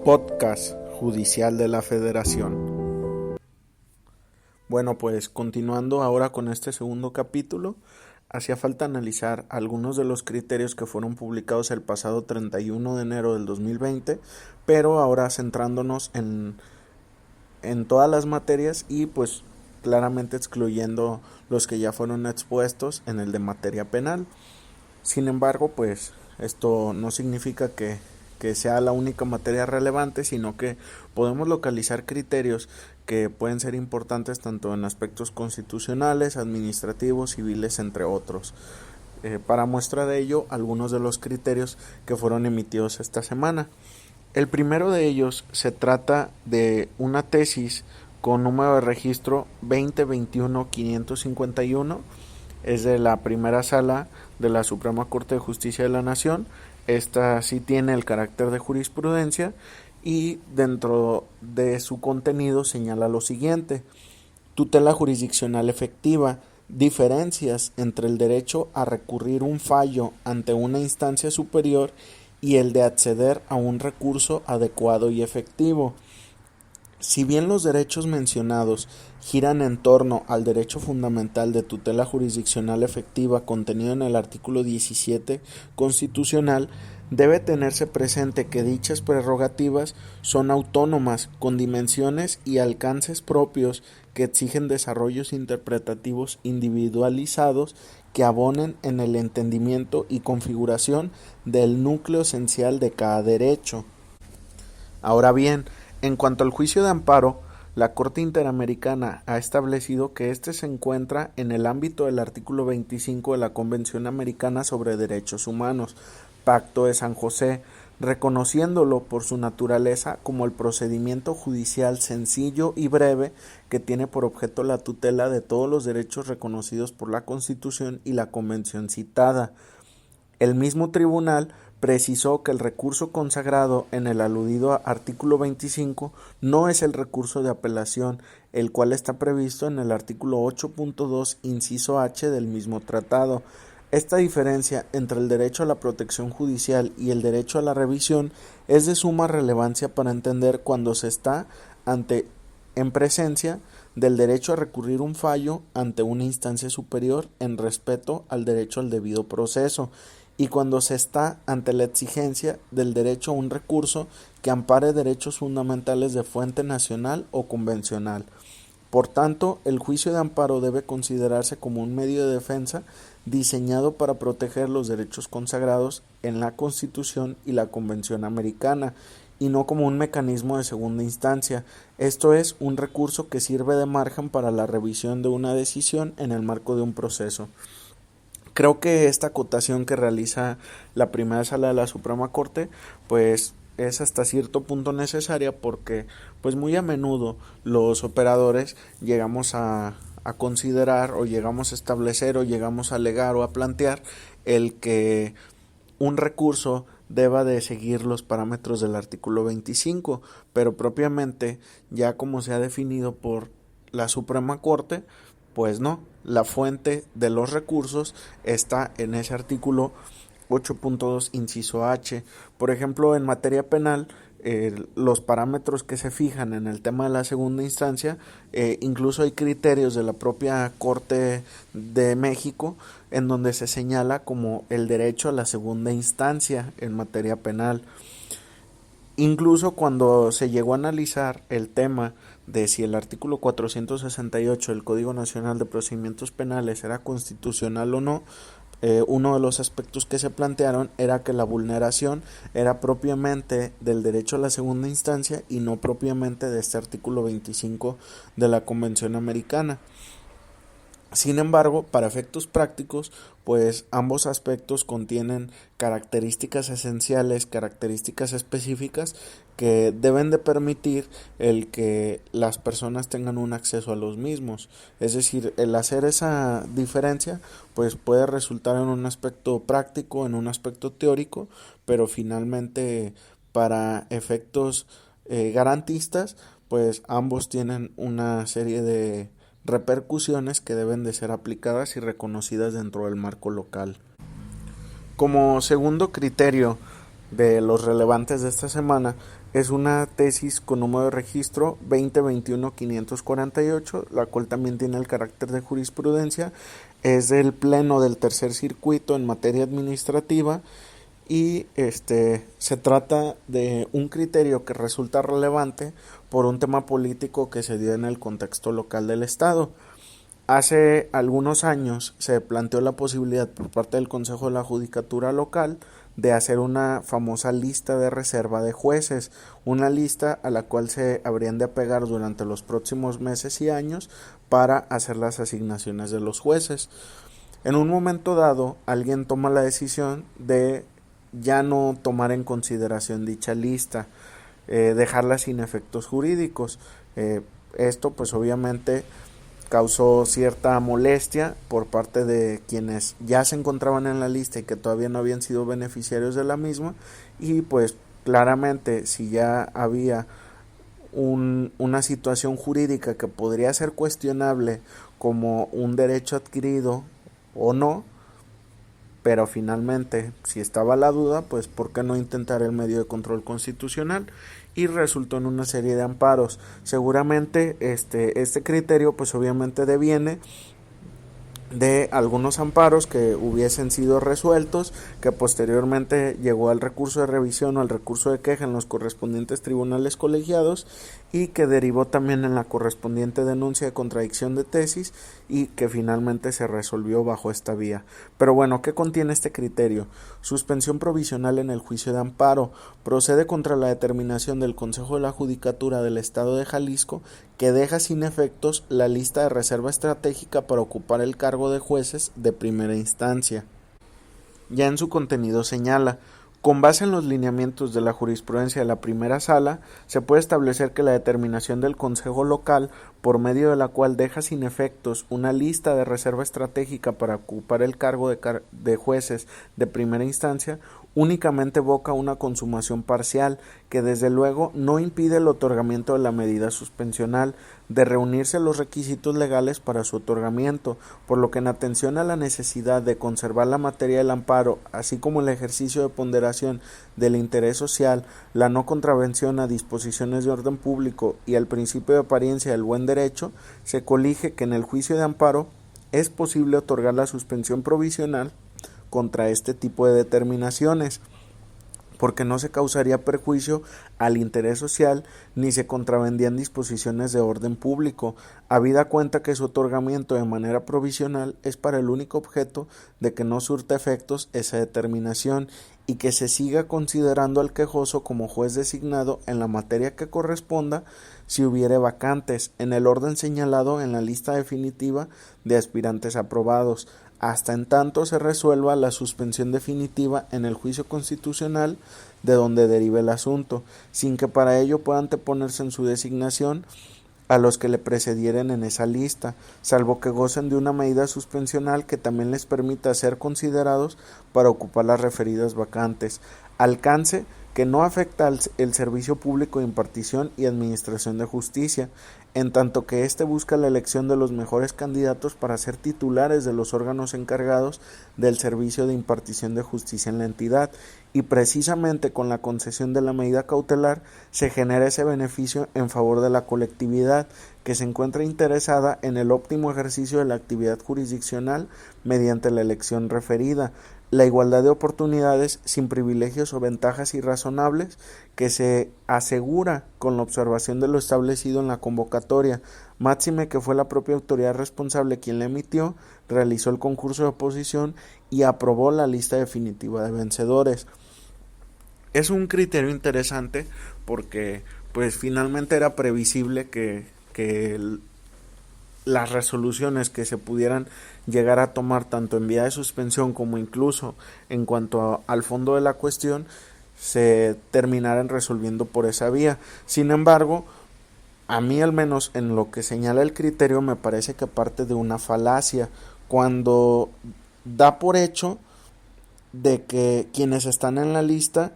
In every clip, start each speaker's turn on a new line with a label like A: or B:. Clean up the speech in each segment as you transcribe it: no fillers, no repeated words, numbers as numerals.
A: Podcast Judicial de la Federación. Bueno, pues continuando ahora con este segundo capítulo, hacía falta analizar algunos de los criterios que fueron publicados el pasado 31 de enero del 2020, pero ahora centrándonos en todas las materias y pues claramente excluyendo los que ya fueron expuestos en el de materia penal. Sin embargo, pues esto no significa que sea la única materia relevante, sino que podemos localizar criterios que pueden ser importantes tanto en aspectos constitucionales, administrativos, civiles, entre otros. Para muestra de ello, algunos de los criterios que fueron emitidos esta semana. El primero de ellos se trata de una tesis con número de registro 2021-551, es de la primera sala de la Suprema Corte de Justicia de la Nación. Esta sí tiene el carácter de jurisprudencia y dentro de su contenido señala lo siguiente: tutela jurisdiccional efectiva, diferencias entre el derecho a recurrir un fallo ante una instancia superior y el de acceder a un recurso adecuado y efectivo. Si bien los derechos mencionados giran en torno al derecho fundamental de tutela jurisdiccional efectiva contenido en el artículo 17 constitucional, debe tenerse presente que dichas prerrogativas son autónomas, con dimensiones y alcances propios que exigen desarrollos interpretativos individualizados que abonen en el entendimiento y configuración del núcleo esencial de cada derecho. Ahora bien, en cuanto al juicio de amparo, la Corte Interamericana ha establecido que éste se encuentra en el ámbito del artículo 25 de la Convención Americana sobre Derechos Humanos, Pacto de San José, reconociéndolo por su naturaleza como el procedimiento judicial sencillo y breve que tiene por objeto la tutela de todos los derechos reconocidos por la Constitución y la Convención citada. El mismo tribunal precisó que el recurso consagrado en el aludido artículo 25 no es el recurso de apelación, el cual está previsto en el artículo 8.2 inciso H del mismo tratado. Esta diferencia entre el derecho a la protección judicial y el derecho a la revisión es de suma relevancia para entender cuando se está en presencia del derecho a recurrir un fallo ante una instancia superior en respeto al derecho al debido proceso, y cuando se está ante la exigencia del derecho a un recurso que ampare derechos fundamentales de fuente nacional o convencional. Por tanto, el juicio de amparo debe considerarse como un medio de defensa diseñado para proteger los derechos consagrados en la Constitución y la Convención Americana, y no como un mecanismo de segunda instancia, esto es, un recurso que sirve de margen para la revisión de una decisión en el marco de un proceso. Creo que esta acotación que realiza la primera sala de la Suprema Corte, pues es hasta cierto punto necesaria porque pues muy a menudo los operadores llegamos a considerar o llegamos a establecer o llegamos a alegar o a plantear el que un recurso deba de seguir los parámetros del artículo 25, pero propiamente ya como se ha definido por la Suprema Corte, pues no, la fuente de los recursos está en ese artículo 8.2 inciso H. Por ejemplo, en materia penal, los parámetros que se fijan en el tema de la segunda instancia, incluso hay criterios de la propia Corte de México en donde se señala como el derecho a la segunda instancia en materia penal. Incluso cuando se llegó a analizar el tema de si el artículo 468 del Código Nacional de Procedimientos Penales era constitucional o no, uno de los aspectos que se plantearon era que la vulneración era propiamente del derecho a la segunda instancia y no propiamente de este artículo 25 de la Convención Americana. Sin embargo, para efectos prácticos, pues ambos aspectos contienen características esenciales, características específicas que deben de permitir el que las personas tengan un acceso a los mismos. Es decir, el hacer esa diferencia pues puede resultar en un aspecto práctico, en un aspecto teórico, pero finalmente para efectos garantistas, pues ambos tienen una serie de repercusiones que deben de ser aplicadas y reconocidas dentro del marco local. Como segundo criterio de los relevantes de esta semana, Es una tesis con número de registro 2021-548, la cual también tiene el carácter de jurisprudencia. Es del Pleno del Tercer Circuito en materia administrativa y se trata de un criterio que resulta relevante por un tema político que se dio en el contexto local del Estado. Hace algunos años se planteó la posibilidad por parte del Consejo de la Judicatura local de hacer una famosa lista de reserva de jueces, una lista a la cual se habrían de apegar durante los próximos meses y años para hacer las asignaciones de los jueces. En un momento dado, alguien toma la decisión de ya no tomar en consideración dicha lista, dejarla sin efectos jurídicos. Esto pues obviamente causó cierta molestia por parte de quienes ya se encontraban en la lista y que todavía no habían sido beneficiarios de la misma, y pues claramente si ya había una situación jurídica que podría ser cuestionable como un derecho adquirido o no, pero finalmente si estaba la duda, pues por qué no intentar el medio de control constitucional, y resultó en una serie de amparos. Seguramente este criterio pues obviamente deviene de algunos amparos que hubiesen sido resueltos, que posteriormente llegó al recurso de revisión o al recurso de queja en los correspondientes tribunales colegiados, y que derivó también en la correspondiente denuncia de contradicción de tesis y que finalmente se resolvió bajo esta vía. Pero bueno, ¿qué contiene este criterio? Suspensión provisional en el juicio de amparo. Procede contra la determinación del Consejo de la Judicatura del Estado de Jalisco que deja sin efectos la lista de reserva estratégica para ocupar el cargo de jueces de primera instancia. Ya en su contenido señala: con base en los lineamientos de la jurisprudencia de la primera sala, se puede establecer que la determinación del Consejo Local, por medio de la cual deja sin efectos una lista de reserva estratégica para ocupar el cargo de jueces de primera instancia, únicamente evoca una consumación parcial que desde luego no impide el otorgamiento de la medida suspensional, de reunirse los requisitos legales para su otorgamiento, por lo que en atención a la necesidad de conservar la materia del amparo, así como el ejercicio de ponderación del interés social, la no contravención a disposiciones de orden público y al principio de apariencia del buen derecho, se colige que en el juicio de amparo es posible otorgar la suspensión provisional contra este tipo de determinaciones, porque no se causaría perjuicio al interés social ni se contravendían disposiciones de orden público, habida cuenta que su otorgamiento de manera provisional es para el único objeto de que no surta efectos esa determinación y que se siga considerando al quejoso como juez designado en la materia que corresponda si hubiere vacantes en el orden señalado en la lista definitiva de aspirantes aprobados, hasta en tanto se resuelva la suspensión definitiva en el juicio constitucional de donde derive el asunto, sin que para ello pueda anteponerse en su designación a los que le precedieren en esa lista, salvo que gocen de una medida suspensional que también les permita ser considerados para ocupar las referidas vacantes, alcance que no afecta el servicio público de impartición y administración de justicia, en tanto que éste busca la elección de los mejores candidatos para ser titulares de los órganos encargados del servicio de impartición de justicia en la entidad, y precisamente con la concesión de la medida cautelar se genera ese beneficio en favor de la colectividad que se encuentra interesada en el óptimo ejercicio de la actividad jurisdiccional mediante la elección referida, la igualdad de oportunidades sin privilegios o ventajas irrazonables que se asegura con la observación de lo establecido en la convocatoria, máxime que fue la propia autoridad responsable quien la emitió, realizó el concurso de oposición y aprobó la lista definitiva de vencedores. Es un criterio interesante porque pues finalmente era previsible que las resoluciones que se pudieran llegar a tomar tanto en vía de suspensión como incluso en cuanto al fondo de la cuestión se terminaran resolviendo por esa vía. Sin embargo, a mí al menos en lo que señala el criterio me parece que parte de una falacia cuando da por hecho de que quienes están en la lista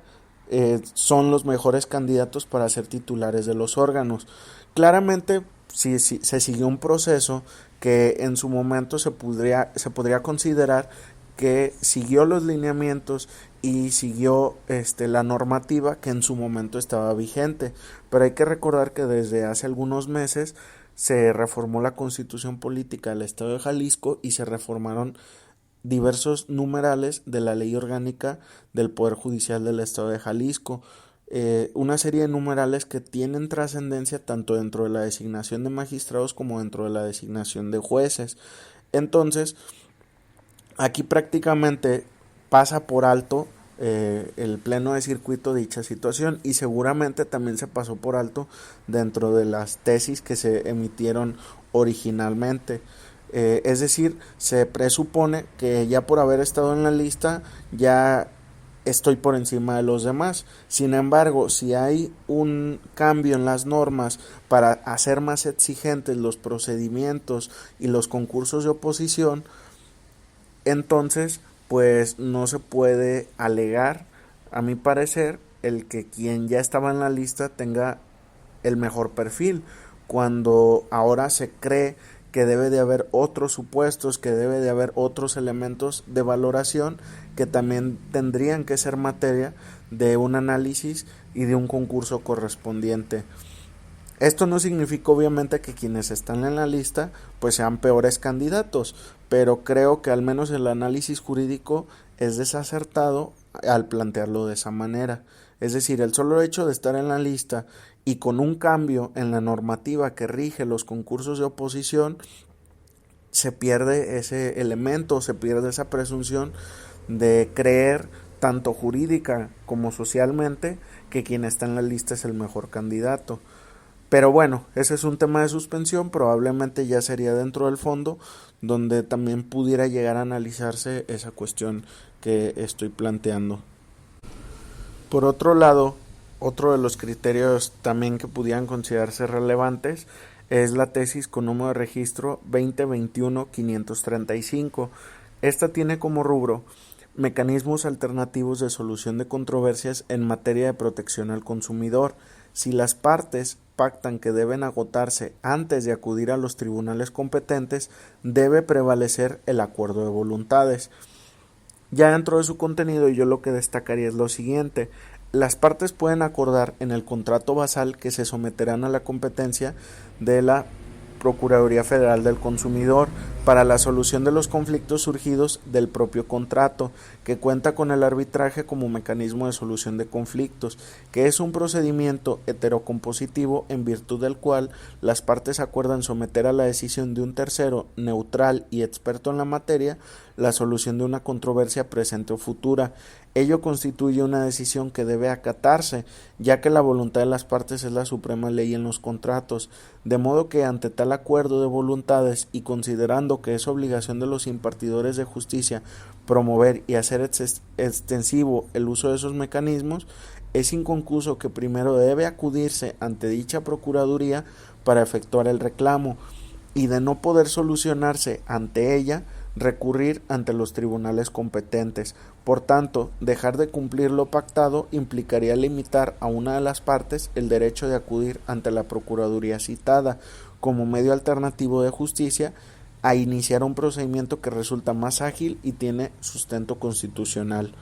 A: son los mejores candidatos para ser titulares de los órganos. Claramente si se siguió un proceso que en su momento se podría considerar que siguió los lineamientos y siguió la normativa que en su momento estaba vigente. Pero hay que recordar que desde hace algunos meses se reformó la Constitución Política del Estado de Jalisco y se reformaron diversos numerales de la Ley Orgánica del Poder Judicial del Estado de Jalisco. Una serie de numerales que tienen trascendencia tanto dentro de la designación de magistrados como dentro de la designación de jueces. Entonces, aquí prácticamente pasa por alto el pleno de circuito dicha situación, y seguramente también se pasó por alto dentro de las tesis que se emitieron originalmente. Es decir, se presupone que ya por haber estado en la lista ya estoy por encima de los demás. Sin embargo, si hay un cambio en las normas para hacer más exigentes los procedimientos y los concursos de oposición, entonces pues no se puede alegar, a mi parecer, el que quien ya estaba en la lista tenga el mejor perfil, cuando ahora se cree que debe de haber otros supuestos, que debe de haber otros elementos de valoración que también tendrían que ser materia de un análisis y de un concurso correspondiente. Esto no significa obviamente que quienes están en la lista pues sean peores candidatos, pero creo que al menos el análisis jurídico es desacertado al plantearlo de esa manera. Es decir, el solo hecho de estar en la lista y con un cambio en la normativa que rige los concursos de oposición, se pierde ese elemento, se pierde esa presunción de creer tanto jurídica como socialmente que quien está en la lista es el mejor candidato. Pero bueno, ese es un tema de suspensión, probablemente ya sería dentro del fondo, donde también pudiera llegar a analizarse esa cuestión que estoy planteando. Por otro lado, otro de los criterios también que pudieran considerarse relevantes es la tesis con número de registro 2021-535. Esta tiene como rubro mecanismos alternativos de solución de controversias en materia de protección al consumidor. Si las partes pactan que deben agotarse antes de acudir a los tribunales competentes, debe prevalecer el acuerdo de voluntades. Ya dentro de su contenido, yo lo que destacaría es lo siguiente: las partes pueden acordar en el contrato basal que se someterán a la competencia de la Procuraduría Federal del Consumidor para la solución de los conflictos surgidos del propio contrato, que cuenta con el arbitraje como mecanismo de solución de conflictos, que es un procedimiento heterocompositivo en virtud del cual las partes acuerdan someter a la decisión de un tercero neutral y experto en la materia la solución de una controversia presente o futura. Ello constituye una decisión que debe acatarse, ya que la voluntad de las partes es la suprema ley en los contratos, de modo que ante tal acuerdo de voluntades y considerando que es obligación de los impartidores de justicia promover y hacer extensivo el uso de esos mecanismos, es inconcuso que primero debe acudirse ante dicha procuraduría para efectuar el reclamo, y de no poder solucionarse ante ella, recurrir ante los tribunales competentes. Por tanto, dejar de cumplir lo pactado implicaría limitar a una de las partes el derecho de acudir ante la procuraduría citada como medio alternativo de justicia a iniciar un procedimiento que resulta más ágil y tiene sustento constitucional.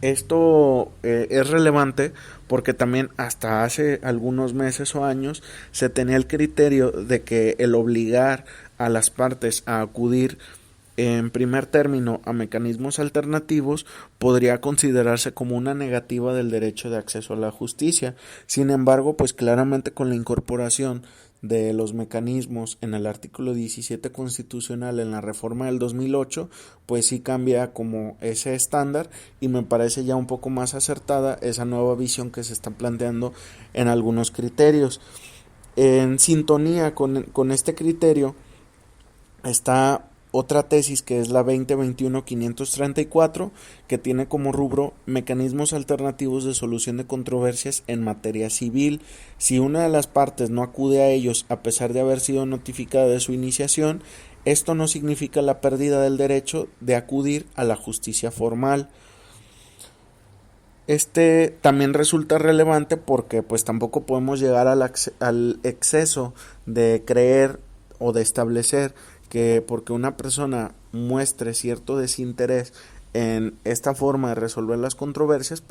A: Esto es relevante porque también hasta hace algunos meses o años se tenía el criterio de que el obligar a las partes a acudir en primer término a mecanismos alternativos podría considerarse como una negativa del derecho de acceso a la justicia. Sin embargo, pues claramente con la incorporación de los mecanismos en el artículo 17 constitucional en la reforma del 2008, pues sí cambia como ese estándar, y me parece ya un poco más acertada esa nueva visión que se está planteando en algunos criterios. En sintonía con este criterio está otra tesis que es la 2021-534, que tiene como rubro mecanismos alternativos de solución de controversias en materia civil. Si una de las partes no acude a ellos a pesar de haber sido notificada de su iniciación, esto no significa la pérdida del derecho de acudir a la justicia formal. Este también resulta relevante porque pues tampoco podemos llegar al exceso de creer o de establecer que porque una persona muestre cierto desinterés en esta forma de resolver las controversias,